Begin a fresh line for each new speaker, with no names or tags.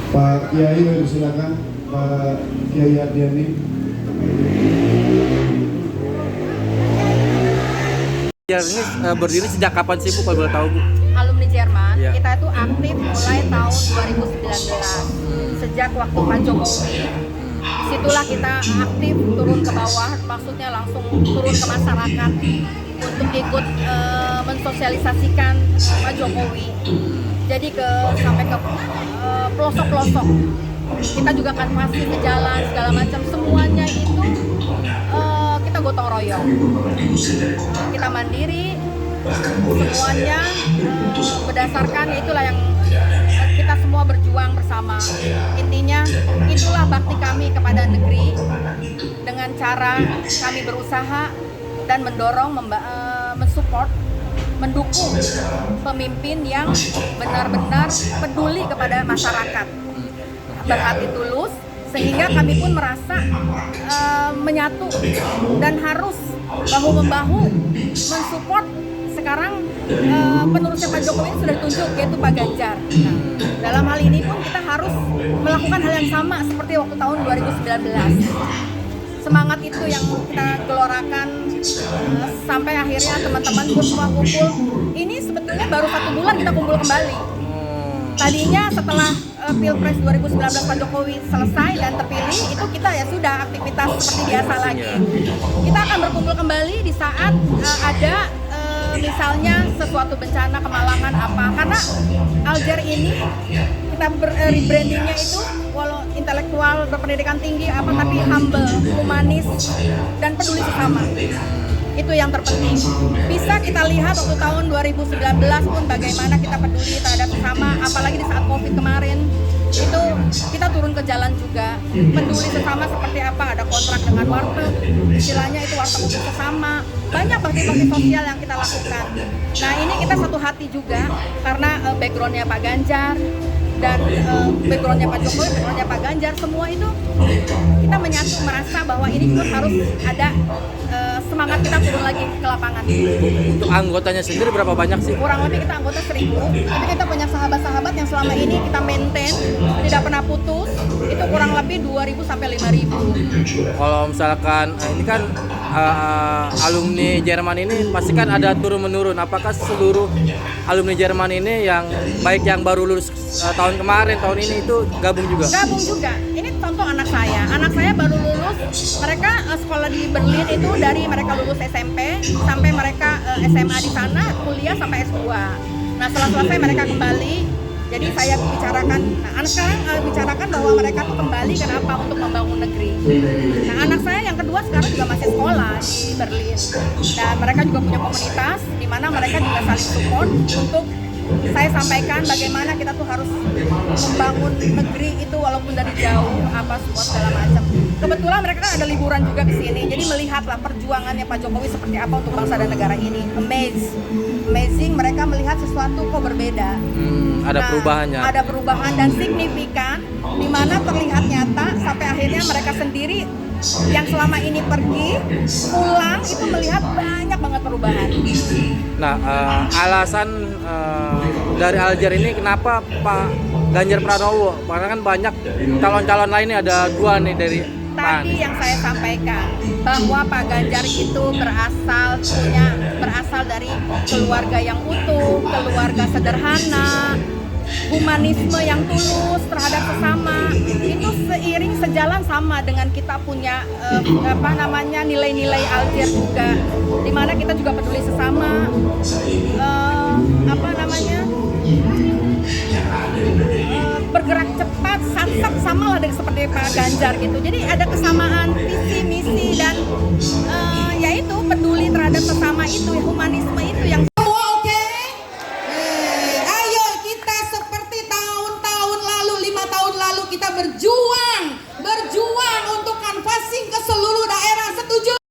Pak Kiai, silakan Pak Kiai Ardiani.
Ini berdiri sejak kapan sih Bu, kalau boleh tahu Bu?
Alumni Jerman,
Iya.
kita itu aktif mulai tahun 2019 sejak waktu Pak Jokowi. Disitulah kita aktif turun ke bawah, maksudnya langsung turun ke masyarakat untuk ikut mensosialisasikan Pak Jokowi. Jadi sampai ke pelosok-pelosok. Kita juga kan masih ke jalan segala macam, semuanya itu kita gotong royong. Kita mandiri, semuanya berdasarkan itulah yang kita semua berjuang bersama. Intinya itulah bakti kami kepada negeri dengan cara kami berusaha dan mendorong, mensupport, mendukung pemimpin yang benar-benar peduli kepada masyarakat, berhati tulus, sehingga kami pun merasa menyatu dan harus bahu-membahu mensupport. Sekarang penerusnya Pak Jokowi sudah ditunjuk, yaitu Pak Ganjar. Nah, dalam hal ini pun kita harus melakukan hal yang sama seperti waktu tahun 2019. Semangat itu yang kita gelorakan sampai akhirnya teman-teman semua kumpul. Ini sebetulnya baru 1 bulan kita kumpul kembali. Tadinya setelah Pilpres 2019 Pak Jokowi selesai dan terpilih, itu kita ya sudah aktivitas seperti biasa lagi. Kita akan berkumpul kembali di saat ada misalnya sesuatu bencana, kemalangan apa. Karena Aljer ini kita rebrandingnya itu walau intelektual, berpendidikan tinggi apa, tapi humble, humanis, dan peduli sesama. Itu yang terpenting. Bisa kita lihat waktu tahun 2019 pun bagaimana kita peduli terhadap sesama, apalagi di saat Covid kemarin. Itu kita turun ke jalan juga, peduli sesama seperti apa, ada kontrak dengan warteg, istilahnya itu warteg untuk sesama. Banyak bakti-bakti sosial yang kita lakukan. Nah, ini kita satu hati juga karena backgroundnya Pak Ganjar dan backgroundnya Pak Jokowi, backgroundnya Pak Ganjar, semua itu kita menyatu, merasa bahwa ini pun harus ada semangat kita turun lagi ke lapangan.
Untuk anggotanya sendiri berapa banyak sih?
Kurang lebih kita anggota 1.000, tapi kita punya sahabat-sahabat yang selama ini kita maintain, tidak pernah putus, itu kurang lebih 2.000 sampai 5.000.
Kalau misalkan ini kan alumni Jerman ini pasti kan ada turun-menurun. Apakah seluruh alumni Jerman ini yang baik yang baru lulus tahun kemarin, tahun ini itu gabung juga?
Gabung juga. Ini contoh anak saya. Anak saya baru lulus. Mereka sekolah di Berlin itu dari mereka lulus SMP sampai mereka SMA di sana, kuliah sampai S2. Nah, setelah selesai mereka kembali. Jadi saya bicarakan, nah anak sekarang bicarakan bahwa mereka tuh kembali kenapa, untuk membangun negeri. Nah, anak saya yang kedua sekarang juga masih sekolah di Berlin. Dan mereka juga punya komunitas di mana mereka juga saling support untuk saya sampaikan bagaimana kita tuh harus membangun negeri itu walaupun dari jauh, apa semua segala macam. Kebetulan mereka kan ada liburan juga ke sini, jadi melihatlah perjuangannya Pak Jokowi seperti apa untuk bangsa dan negara ini. Amazing, mereka melihat sesuatu kok berbeda.
Ada perubahannya.
Ada perubahan dan signifikan, di mana terlihat nyata sampai akhirnya mereka sendiri yang selama ini pergi pulang itu melihat banyak banget perubahan.
Nah, alasan dari Aljer ini kenapa Pak Ganjar Pranowo? Karena kan banyak calon-calon lainnya, ada 2 nih dari
Tadi yang saya sampaikan bahwa Pak Ganjar itu berasal dari keluarga yang utuh, keluarga sederhana, humanisme yang tulus terhadap sesama. Itu seiring sejalan sama dengan kita punya nilai-nilai Aljer juga, di mana kita juga peduli sesama, bergerak cepat, satsat sama lah seperti Pak Ganjar gitu. Jadi ada kesamaan visi misi dan yaitu peduli terhadap sesama itu, humanisme itu yang